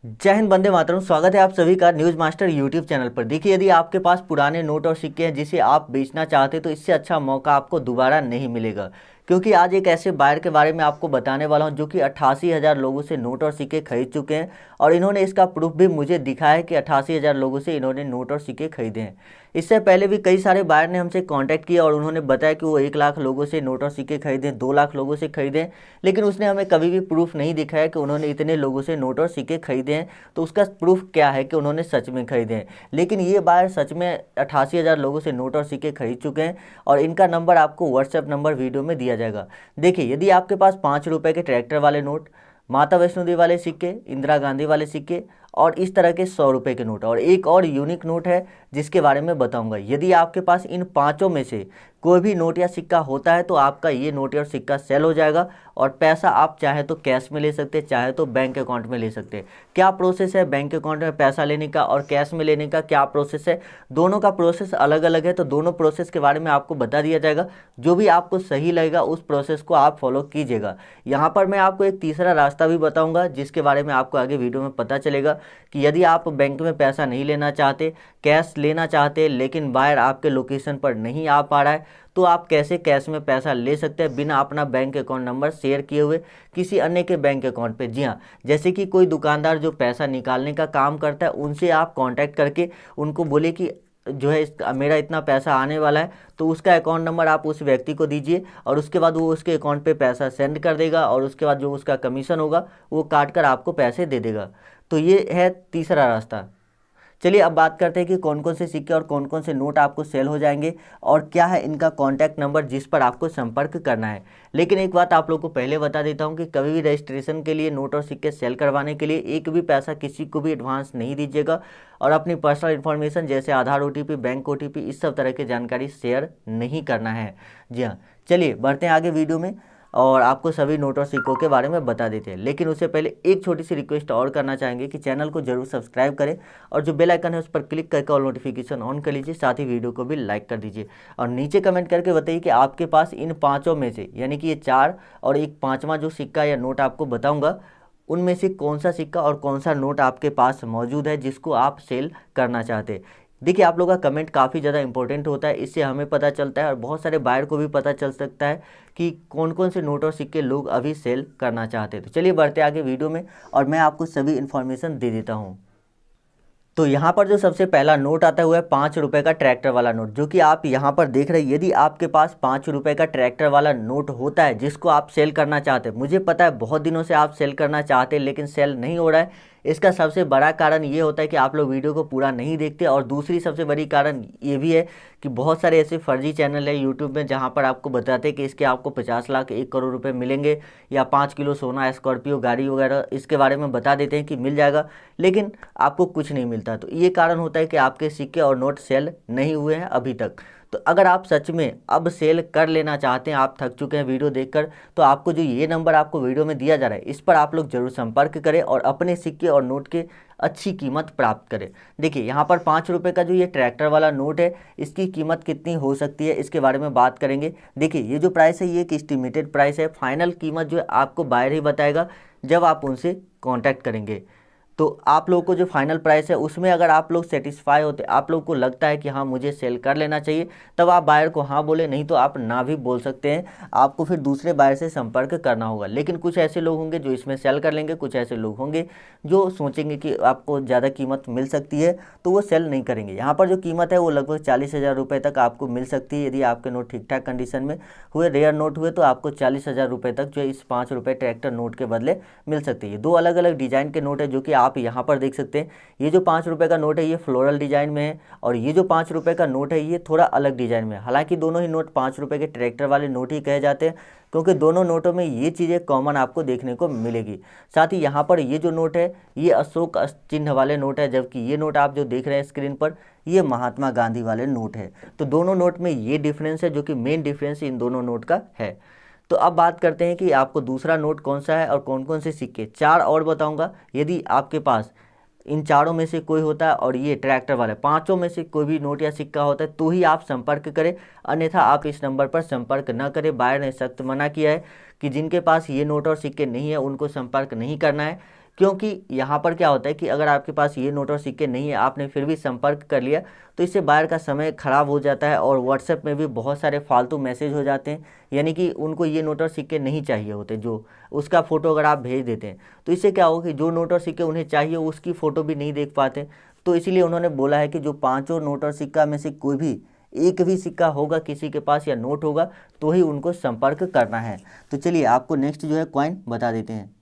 जय हिंद, वंदे मातरम। स्वागत है आप सभी का न्यूज़ मास्टर यूट्यूब चैनल पर। देखिए, यदि आपके पास पुराने नोट और सिक्के हैं जिसे आप बेचना चाहते हैं तो इससे अच्छा मौका आपको दोबारा नहीं मिलेगा, क्योंकि आज एक ऐसे बायर के बारे में आपको बताने वाला हूं जो कि 88,000 लोगों से नोट और सिक्के खरीद चुके हैं। और इन्होंने इसका प्रूफ भी मुझे दिखाया है कि 88,000 लोगों से इन्होंने नोट और सिक्के खरीदे हैं। इससे पहले भी कई सारे बायर ने हमसे कांटेक्ट किया और उन्होंने बताया कि वो 1 लाख लोगों से नोट और सिक्के खरीदे, 2 लाख लोगों से खरीदे, लेकिन उसने हमें कभी भी प्रूफ नहीं दिखाया कि उन्होंने इतने लोगों से नोट और सिक्के खरीदे हैं। तो उसका प्रूफ क्या है कि उन्होंने सच में खरीदे हैं। लेकिन ये बायर सच में 88,000 लोगों से नोट और सिक्के खरीद चुके हैं और इनका नंबर आपको व्हाट्सएप नंबर वीडियो में दिया जाएगा। देखिए, यदि आपके पास 5 रुपये के ट्रैक्टर वाले नोट, माता वैष्णो देवी वाले सिक्के, इंदिरा गांधी वाले सिक्के और इस तरह के 100 रुपये के नोट, और एक और यूनिक नोट है जिसके बारे में बताऊंगा। यदि आपके पास इन पांचों में से कोई भी नोट या सिक्का होता है तो आपका ये नोट या सिक्का सेल हो जाएगा और पैसा आप चाहे तो कैश में ले सकते हैं, चाहे तो बैंक अकाउंट में ले सकते हैं। क्या प्रोसेस है बैंक अकाउंट में पैसा लेने का और कैश में लेने का, क्या प्रोसेस है? दोनों का प्रोसेस अलग अलग है, तो दोनों प्रोसेस के बारे में आपको बता दिया जाएगा। जो भी आपको सही लगेगा उस प्रोसेस को आप फॉलो कीजिएगा। यहाँ पर मैं आपको एक तीसरा रास्ता भी बताऊँगा जिसके बारे में आपको आगे वीडियो में पता चलेगा कि यदि आप बैंक में पैसा नहीं लेना चाहते, कैश लेना चाहते, लेकिन बायर आपके लोकेशन पर नहीं आ पा रहा है, तो आप कैसे कैश में पैसा ले सकते हैं बिना अपना बैंक अकाउंट नंबर शेयर किए हुए किसी अन्य के बैंक अकाउंट पे। जी हाँ, जैसे कि कोई दुकानदार जो पैसा निकालने का काम करता है उनसे आप कांटेक्ट करके उनको बोले कि जो है मेरा इतना पैसा आने वाला है, तो उसका अकाउंट नंबर आप उस व्यक्ति को दीजिए और उसके बाद वो उसके अकाउंट पे पैसा सेंड कर देगा और उसके बाद जो उसका कमीशन होगा वो काट कर आपको पैसे दे देगा। तो ये है तीसरा रास्ता। चलिए अब बात करते हैं कि कौन कौन से सिक्के और कौन कौन से नोट आपको सेल हो जाएंगे और क्या है इनका कॉन्टैक्ट नंबर जिस पर आपको संपर्क करना है। लेकिन एक बात आप लोग को पहले बता देता हूं कि कभी भी रजिस्ट्रेशन के लिए नोट और सिक्के सेल करवाने के लिए एक भी पैसा किसी को भी एडवांस नहीं दीजिएगा और अपनी पर्सनल इन्फॉर्मेशन जैसे आधार ओटीपी, बैंक ओटीपी, इस सब तरह की जानकारी शेयर नहीं करना है। जी हाँ, चलिए बढ़ते हैं आगे वीडियो में और आपको सभी नोट और सिक्कों के बारे में बता देते हैं। लेकिन उससे पहले एक छोटी सी रिक्वेस्ट और करना चाहेंगे कि चैनल को जरूर सब्सक्राइब करें और जो बेल आइकन है उस पर क्लिक करके ऑल नोटिफिकेशन ऑन कर लीजिए, साथ ही वीडियो को भी लाइक कर दीजिए और नीचे कमेंट करके बताइए कि आपके पास इन पाँचों में से, यानी कि ये चार और एक पाँचवा जो सिक्का या नोट आपको बताऊँगा, उनमें से कौन सा सिक्का और कौन सा नोट आपके पास मौजूद है जिसको आप सेल करना चाहते हैं। देखिए, आप लोगों का कमेंट काफ़ी ज़्यादा इंपॉर्टेंट होता है, इससे हमें पता चलता है और बहुत सारे बायर को भी पता चल सकता है कि कौन कौन से नोट और सिक्के लोग अभी सेल करना चाहते हैं। तो चलिए बढ़ते आगे वीडियो में और मैं आपको सभी इन्फॉर्मेशन दे देता हूँ। तो यहाँ पर जो सबसे पहला नोट आता हुआ है 5 रुपये का ट्रैक्टर वाला नोट, जो कि आप यहाँ पर देख रहे हैं। यदि आपके पास 5 रुपये का ट्रैक्टर वाला नोट होता है जिसको आप सेल करना चाहते हैं, मुझे पता है बहुत दिनों से आप सेल करना चाहते हैं लेकिन सेल नहीं हो रहा है। इसका सबसे बड़ा कारण ये होता है कि आप लोग वीडियो को पूरा नहीं देखते और दूसरी सबसे बड़ी कारण ये भी है कि बहुत सारे ऐसे फर्जी चैनल है यूट्यूब में जहाँ पर आपको बताते हैं कि इसके आपको 50 लाख 1 करोड़ रुपए मिलेंगे या 5 किलो सोना, स्कॉर्पियो गाड़ी वगैरह इसके बारे में बता देते हैं कि मिल जाएगा, लेकिन आपको कुछ नहीं मिलता। तो ये कारण होता है कि आपके सिक्के और नोट सेल नहीं हुए हैं अभी तक। तो अगर आप सच में अब सेल कर लेना चाहते हैं, आप थक चुके हैं वीडियो देखकर, तो आपको जो ये नंबर आपको वीडियो में दिया जा रहा है इस पर आप लोग जरूर संपर्क करें और अपने सिक्के और नोट के अच्छी कीमत प्राप्त करें। देखिए, यहाँ पर 5 रुपये का जो ये ट्रैक्टर वाला नोट है इसकी कीमत कितनी हो सकती है इसके बारे में बात करेंगे। देखिए, ये जो प्राइस है ये एक एस्टिमेटेड प्राइस है, फाइनल कीमत जो है आपको बायर ही बताएगा जब आप उनसे कॉन्टैक्ट करेंगे। तो आप लोगों को जो फाइनल प्राइस है उसमें अगर आप लोग सेटिस्फाई होते, आप लोग को लगता है कि हाँ मुझे सेल कर लेना चाहिए, तब आप बायर को हाँ बोले, नहीं तो आप ना भी बोल सकते हैं। आपको फिर दूसरे बायर से संपर्क करना होगा। लेकिन कुछ ऐसे लोग होंगे जो इसमें सेल कर लेंगे, कुछ ऐसे लोग होंगे जो सोचेंगे कि आपको ज़्यादा कीमत मिल सकती है तो वो सेल नहीं करेंगे। यहाँ पर जो कीमत है वो लगभग 40,000 रुपये तक आपको मिल सकती है। यदि आपके नोट ठीक ठाक कंडीशन में हुए, रेयर नोट हुए, तो आपको 40,000 रुपये तक जो इस 5 रुपये ट्रैक्टर नोट के बदले मिल सकती है। दो अलग अलग डिजाइन के नोट है जो कि आप यहाँ पर देख सकते हैं। ये जो 5 रुपये का नोट है ये फ्लोरल डिजाइन में है और ये जो 5 रुपये का नोट है ये थोड़ा अलग डिजाइन में है। हालांकि दोनों ही नोट 5 रुपये के ट्रैक्टर वाले नोट ही कहे जाते हैं क्योंकि दोनों नोटों में ये चीज़ें कॉमन आपको देखने को मिलेगी। साथ ही यहाँ पर ये जो नोट है ये अशोक चिन्ह वाले नोट है, जबकि ये नोट आप जो देख रहे हैं स्क्रीन पर ये महात्मा गांधी वाले नोट है। तो दोनों नोट में ये डिफरेंस है जो कि मेन डिफरेंस इन दोनों नोट का है। तो अब बात करते हैं कि आपको दूसरा नोट कौन सा है और कौन कौन से सिक्के। चार और बताऊंगा, यदि आपके पास इन चारों में से कोई होता है और ये ट्रैक्टर वाले पांचों में से कोई भी नोट या सिक्का होता है तो ही आप संपर्क करें, अन्यथा आप इस नंबर पर संपर्क न करें। बायर ने सख्त मना किया है कि जिनके पास ये नोट और सिक्के नहीं है उनको संपर्क नहीं करना है। क्योंकि यहाँ पर क्या होता है कि अगर आपके पास ये नोट और सिक्के नहीं है, आपने फिर भी संपर्क कर लिया, तो इससे बायर का समय खराब हो जाता है और व्हाट्सएप में भी बहुत सारे फालतू मैसेज हो जाते हैं, यानी कि उनको ये नोट और सिक्के नहीं चाहिए होते, जो उसका फ़ोटो अगर आप भेज देते हैं तो इससे क्या होगा कि जो नोट और सिक्के उन्हें चाहिए उसकी फ़ोटो भी नहीं देख पाते। तो इसीलिए उन्होंने बोला है कि जो पाँचों नोट और सिक्का में से कोई भी एक भी सिक्का होगा किसी के पास या नोट होगा तो ही उनको संपर्क करना है। तो चलिए आपको नेक्स्ट जो है कॉइन बता देते हैं।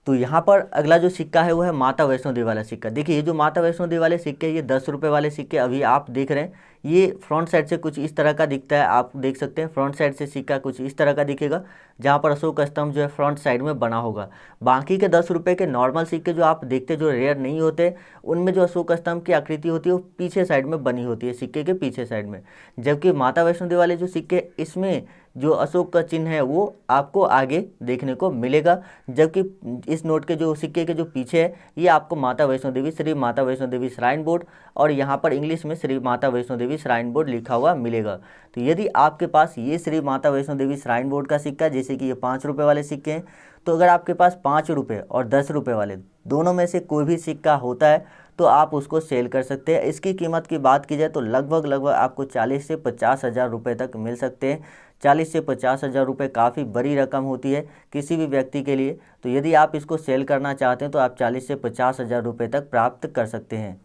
तो यहाँ पर अगला जो सिक्का है वो है माता वैष्णो देवी वाला सिक्का। देखिए ये जो माता वैष्णो देवी वाले सिक्के, ये 10 रुपये वाले सिक्के अभी आप देख रहे हैं, ये फ्रंट साइड से कुछ इस तरह का दिखता है, आप देख सकते हैं फ्रंट साइड से सिक्का कुछ इस तरह का दिखेगा, जहाँ पर अशोक स्तंभ जो है फ्रंट साइड में बना होगा। बाकी के 10 रुपये के नॉर्मल सिक्के जो आप देखते जो रेयर नहीं होते, उनमें जो अशोक स्तंभ की आकृति होती है वो पीछे साइड में बनी होती है, सिक्के के पीछे साइड में। जबकि माता वैष्णो देवी वाले जो सिक्के, इसमें जो अशोक का चिन्ह है वो आपको आगे देखने को मिलेगा, जबकि इस नोट के जो सिक्के के जो पीछे है ये आपको माता वैष्णो देवी, श्री माता वैष्णो देवी श्राइन बोर्ड, और यहाँ पर इंग्लिश में श्री माता वैष्णो देवी श्राइन बोर्ड लिखा हुआ मिलेगा। तो यदि आपके पास ये श्री माता वैष्णो देवी श्राइन बोर्ड का सिक्का, जैसे कि ये 5 रुपये वाले सिक्के हैं, तो अगर आपके पास 5 रुपये और 10 रुपये वाले दोनों में से कोई भी सिक्का होता है तो आप उसको सेल कर सकते हैं। इसकी कीमत की बात की जाए तो लगभग आपको 40 से 50 हज़ार रुपये तक मिल सकते हैं। 40 से 50 हज़ार रुपये काफ़ी बड़ी रकम होती है किसी भी व्यक्ति के लिए। तो यदि आप इसको सेल करना चाहते हैं तो आप 40 से 50 हज़ार रुपये तक प्राप्त कर सकते हैं।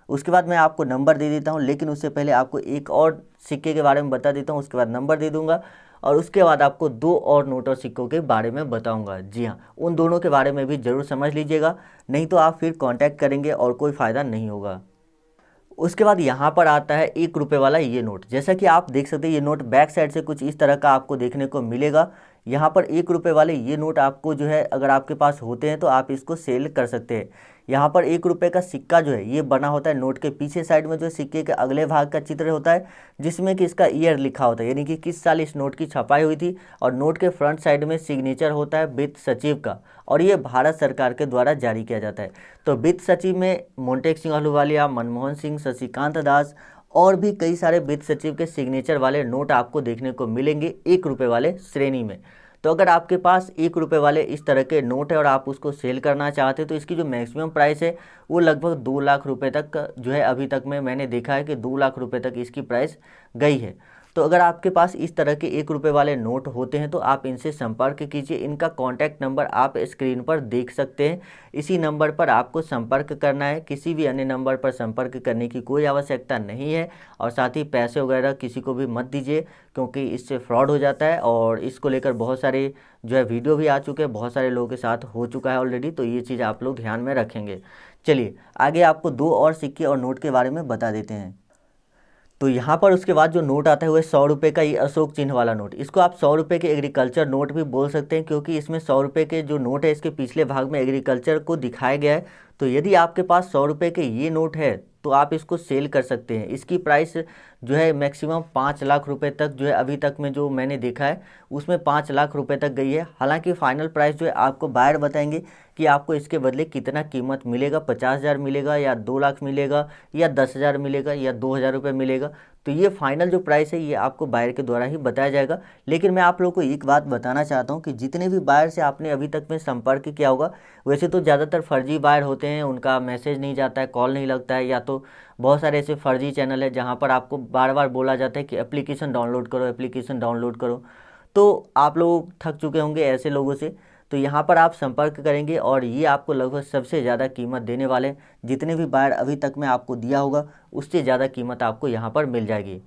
उसके बाद मैं आपको नंबर दे देता हूँ, लेकिन उससे पहले आपको एक और सिक्के के बारे में बता देता हूँ, उसके बाद नंबर दे दूँगा और उसके बाद आपको 2 और नोट और सिक्कों के बारे में बताऊंगा। जी हाँ, उन दोनों के बारे में भी ज़रूर समझ लीजिएगा, नहीं तो आप फिर कांटेक्ट करेंगे और कोई फ़ायदा नहीं होगा। उसके बाद यहाँ पर आता है 1 रुपये वाला ये नोट। जैसा कि आप देख सकते हैं ये नोट बैक साइड से कुछ इस तरह का आपको देखने को मिलेगा। यहाँ पर 1 रुपये वाले ये नोट आपको जो है, अगर आपके पास होते हैं तो आप इसको सेल कर सकते हैं। यहाँ पर 1 रुपये का सिक्का जो है ये बना होता है, नोट के पीछे साइड में जो सिक्के के अगले भाग का चित्र होता है, जिसमें कि इसका ईयर लिखा होता है, यानी कि किस साल इस नोट की छपाई हुई थी, और नोट के फ्रंट साइड में सिग्नेचर होता है वित्त सचिव का, और ये भारत सरकार के द्वारा जारी किया जाता है। तो वित्त सचिव में मोंटेक सिंह अहलूवालिया, मनमोहन सिंह, शशिकांत दास और भी कई सारे वित्त सचिव के सिग्नेचर वाले नोट आपको देखने को मिलेंगे 1 रुपये वाले श्रेणी में। तो अगर आपके पास 1 रुपये वाले इस तरह के नोट है और आप उसको सेल करना चाहते हैं तो इसकी जो मैक्सिमम प्राइस है वो लगभग 2 लाख रुपए तक जो है, अभी तक में मैंने देखा है कि 2 लाख रुपए तक इसकी प्राइस गई है। तो अगर आपके पास इस तरह के 1 रुपये वाले नोट होते हैं तो आप इनसे संपर्क कीजिए। इनका कॉन्टैक्ट नंबर आप स्क्रीन पर देख सकते हैं, इसी नंबर पर आपको संपर्क करना है, किसी भी अन्य नंबर पर संपर्क करने की कोई आवश्यकता नहीं है। और साथ ही पैसे वगैरह किसी को भी मत दीजिए, क्योंकि इससे फ्रॉड हो जाता है और इसको लेकर बहुत सारे जो है वीडियो भी आ चुके हैं, बहुत सारे लोगों के साथ हो चुका है ऑलरेडी, तो ये चीज़ आप लोग ध्यान में रखेंगे। चलिए आगे आपको 2 और सिक्के और नोट के बारे में बता देते हैं। तो यहाँ पर उसके बाद जो नोट आता है वो 100 रुपये का ये अशोक चिन्ह वाला नोट। इसको आप 100 रुपये के एग्रीकल्चर नोट भी बोल सकते हैं, क्योंकि इसमें 100 रुपये के जो नोट है इसके पिछले भाग में एग्रीकल्चर को दिखाया गया है। तो यदि आपके पास 100 रुपये के ये नोट है तो आप इसको सेल कर सकते हैं। इसकी प्राइस जो है मैक्सिमम 5 लाख रुपए तक जो है, अभी तक में जो मैंने देखा है उसमें 5 लाख रुपए तक गई है। हालांकि फाइनल प्राइस जो है आपको बायर बताएंगे कि आपको इसके बदले कितना कीमत मिलेगा, 50,000 मिलेगा या 2 लाख मिलेगा या 10,000 मिलेगा या 2,000 रुपये मिलेगा। तो ये फाइनल जो प्राइस है ये आपको बायर के द्वारा ही बताया जाएगा। लेकिन मैं आप लोगों को एक बात बताना चाहता हूँ कि जितने भी बायर से आपने अभी तक में संपर्क किया होगा, वैसे तो ज़्यादातर फर्जी बायर होते हैं, उनका मैसेज नहीं जाता है, कॉल नहीं लगता है, या तो बहुत सारे ऐसे फर्जी चैनल है जहाँ पर आपको बार बार बोला जाता है कि एप्लीकेशन डाउनलोड करो, एप्लीकेशन डाउनलोड करो। तो आप लोग थक चुके होंगे ऐसे लोगों से, तो यहाँ पर आप संपर्क करेंगे और ये आपको लगभग सबसे ज़्यादा कीमत देने वाले, जितने भी बायर अभी तक में आपको दिया होगा उससे ज़्यादा कीमत आपको यहाँ पर मिल जाएगी।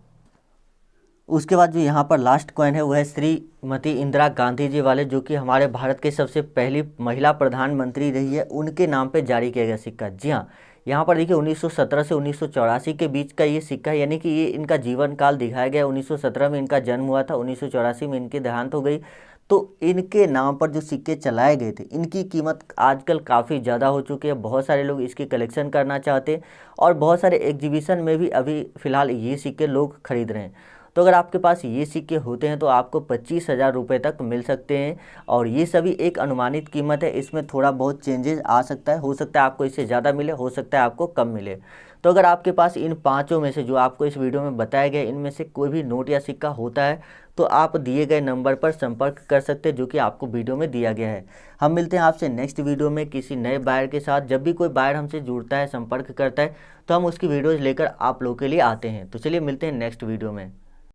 उसके बाद जो यहाँ पर लास्ट कॉइन है वो है श्रीमती इंदिरा गांधी जी वाले, जो कि हमारे भारत के सबसे पहली महिला प्रधानमंत्री रही है, उनके नाम पे जारी किया गया सिक्का। जी हाँ, यहाँ पर देखिए 1917 से 1984 के बीच का ये सिक्का है, यानी कि ये इनका जीवन काल दिखाया गया। 1917 में इनका जन्म हुआ था, 1984 में इनकी देहांत हो गई। तो इनके नाम पर जो सिक्के चलाए गए थे इनकी कीमत आजकल काफ़ी ज़्यादा हो चुकी है। बहुत सारे लोग इसकी कलेक्शन करना चाहते हैं और बहुत सारे एग्जीबिशन में भी अभी फ़िलहाल ये सिक्के लोग खरीद रहे हैं। तो अगर आपके पास ये सिक्के होते हैं तो आपको 25,000 रुपये तक मिल सकते हैं। और ये सभी एक अनुमानित कीमत है, इसमें थोड़ा बहुत चेंजेस आ सकता है, हो सकता है आपको इससे ज़्यादा मिले, हो सकता है आपको कम मिले। तो अगर आपके पास इन पाँचों में से जो आपको इस वीडियो में बताया गया इनमें से कोई भी नोट या सिक्का होता है तो आप दिए गए नंबर पर संपर्क कर सकते हैं, जो कि आपको वीडियो में दिया गया है। हम मिलते हैं आपसे नेक्स्ट वीडियो में किसी नए बायर के साथ। जब भी कोई बायर हमसे जुड़ता है, संपर्क करता है, तो हम उसकी वीडियोज़ लेकर आप लोगों के लिए आते हैं। तो चलिए मिलते हैं नेक्स्ट वीडियो में।